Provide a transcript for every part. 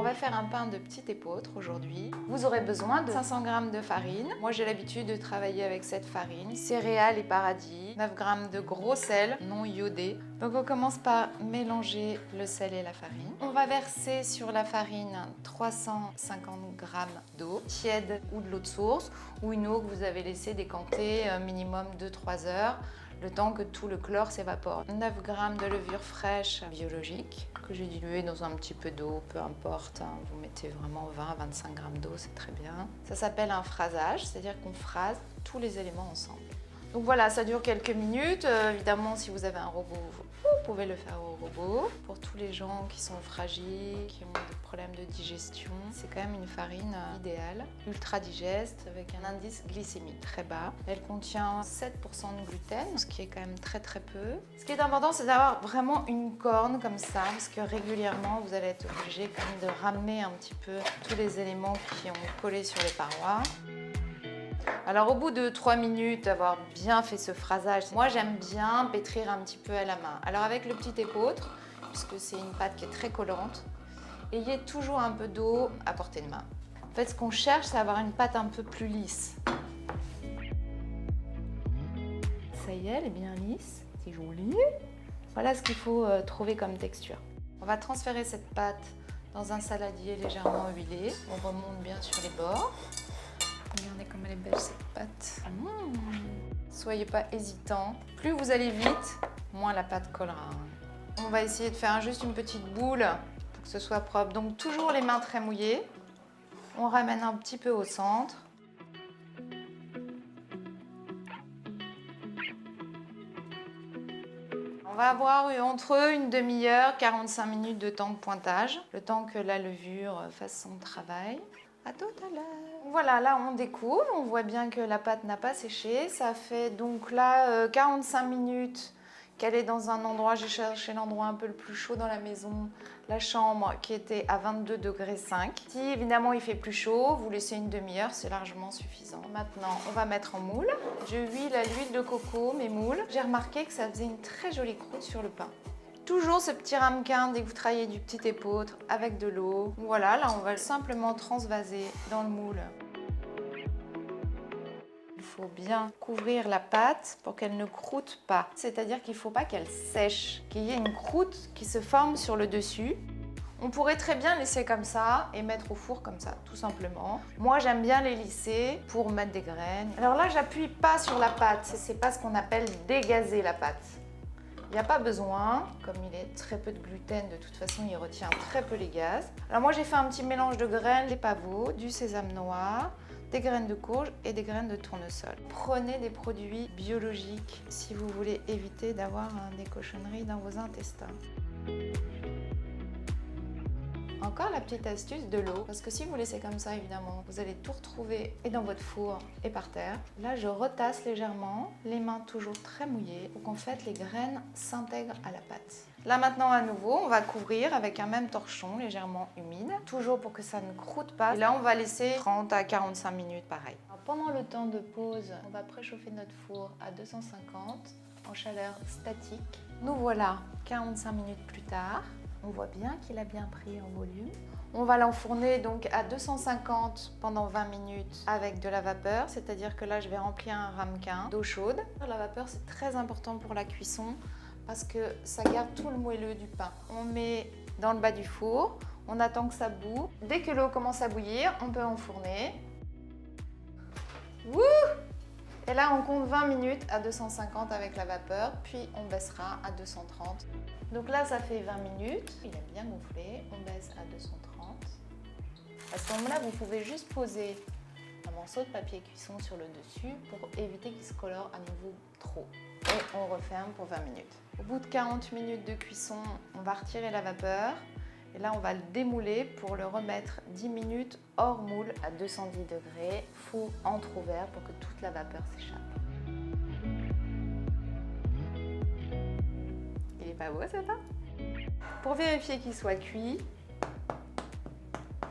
va faire un pain de petit épeautre aujourd'hui. Vous aurez besoin de 500 g de farine. Moi, j'ai l'habitude de travailler avec cette farine. Céréales et paradis. 9 g de gros sel non iodé. Donc, on commence par mélanger le sel et la farine. On va verser sur la farine 350 g d'eau tiède ou de l'eau de source ou une eau que vous avez laissé décanter minimum 2-3 heures. Le temps que tout le chlore s'évapore. 9 g de levure fraîche biologique que j'ai diluée dans un petit peu d'eau, peu importe. Vous mettez vraiment 20-25 g d'eau, c'est très bien. Ça s'appelle un phrasage, c'est-à-dire qu'on phrase tous les éléments ensemble. Donc voilà, ça dure quelques minutes. Évidemment, si vous avez un robot, vous pouvez le faire au robot. Pour tous les gens qui sont fragiles, qui ont des problèmes de digestion, c'est quand même une farine idéale, ultra digeste, avec un indice glycémique très bas. Elle contient 7% de gluten, ce qui est quand même très peu. Ce qui est important, c'est d'avoir vraiment une corne comme ça, parce que régulièrement, vous allez être obligé quand même de ramener un petit peu tous les éléments qui ont collé sur les parois. Alors au bout de 3 minutes d'avoir bien fait ce phrasage, moi j'aime bien pétrir un petit peu à la main. Alors avec le petit épeautre, puisque c'est une pâte qui est très collante, ayez toujours un peu d'eau à portée de main. En fait, ce qu'on cherche, c'est avoir une pâte un peu plus lisse. Ça y est, elle est bien lisse, c'est joli. Voilà ce qu'il faut trouver comme texture. On va transférer cette pâte dans un saladier légèrement huilé. On remonte bien sur les bords. Regardez comme elle est belle cette pâte. Soyez pas hésitant. Plus vous allez vite, moins la pâte collera. On va essayer de faire juste une petite boule pour que ce soit propre. Donc toujours les mains très mouillées. On ramène un petit peu au centre. On va avoir entre une demi-heure, 45 minutes de temps de pointage, le temps que la levure fasse son travail. À tout à l'heure. Voilà, là on découvre, on voit bien que la pâte n'a pas séché. Ça fait donc là 45 minutes qu'elle est dans un endroit, j'ai cherché l'endroit un peu le plus chaud dans la maison, la chambre qui était à 22,5 degrés. Si évidemment il fait plus chaud, vous laissez une demi-heure, c'est largement suffisant. Maintenant, on va mettre en moule. Je huile à l'huile de coco mes moules. J'ai remarqué que ça faisait une très jolie croûte sur le pain. Toujours ce petit ramequin dès que vous travaillez du petit épeautre avec de l'eau. Voilà, là on va simplement transvaser dans le moule. Il faut bien couvrir la pâte pour qu'elle ne croûte pas. C'est-à-dire qu'il ne faut pas qu'elle sèche, qu'il y ait une croûte qui se forme sur le dessus. On pourrait très bien laisser comme ça et mettre au four comme ça, tout simplement. Moi, j'aime bien les lisser pour mettre des graines. Alors là, j'appuie pas sur la pâte. C'est pas ce qu'on appelle dégazer la pâte. Il n'y a pas besoin, comme il est très peu de gluten, de toute façon il retient très peu les gaz. Alors moi j'ai fait un petit mélange de graines, des pavots, du sésame noir, des graines de courge et des graines de tournesol. Prenez des produits biologiques si vous voulez éviter d'avoir des cochonneries dans vos intestins. Encore la petite astuce de l'eau, parce que si vous laissez comme ça, évidemment, vous allez tout retrouver et dans votre four et par terre. Là, je retasse légèrement, les mains toujours très mouillées, pour qu'en fait les graines s'intègrent à la pâte. Là maintenant, à nouveau, on va couvrir avec un même torchon légèrement humide, toujours pour que ça ne croûte pas. Et là, on va laisser 30 à 45 minutes, pareil. Alors, pendant le temps de pause, on va préchauffer notre four à 250 en chaleur statique. Nous voilà 45 minutes plus tard. On voit bien qu'il a bien pris en volume. On va l'enfourner donc à 250 pendant 20 minutes avec de la vapeur, c'est-à-dire que là je vais remplir un ramequin d'eau chaude. La vapeur c'est très important pour la cuisson parce que ça garde tout le moelleux du pain. On met dans le bas du four, on attend que ça bout. Dès que l'eau commence à bouillir, on peut enfourner. Wouh! Et là, on compte 20 minutes à 250 avec la vapeur, puis on baissera à 230. Donc là, ça fait 20 minutes. Il est bien gonflé. On baisse à 230. À ce moment-là, vous pouvez juste poser un morceau de papier cuisson sur le dessus pour éviter qu'il se colore à nouveau trop. Et on referme pour 20 minutes. Au bout de 40 minutes de cuisson, on va retirer la vapeur. Et là, on va le démouler pour le remettre 10 minutes hors moule à 210 degrés, four entrouvert pour que toute la vapeur s'échappe. Il est pas beau, ça va? Pour vérifier qu'il soit cuit,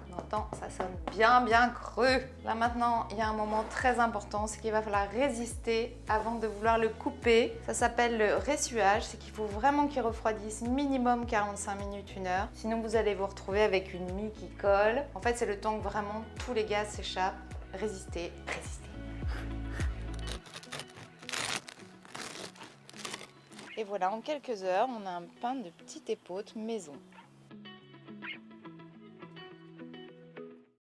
dans pourtant ça sonne bien cru. Là maintenant, il y a un moment très important, c'est qu'il va falloir résister avant de vouloir le couper. Ça s'appelle le ressuage, c'est qu'il faut vraiment qu'il refroidisse minimum 45 minutes, 1 heure. Sinon vous allez vous retrouver avec une mie qui colle. En fait, c'est le temps que vraiment tous les gaz s'échappent. Résistez, résistez. Et voilà, en quelques heures, on a un pain de petite épeautre maison.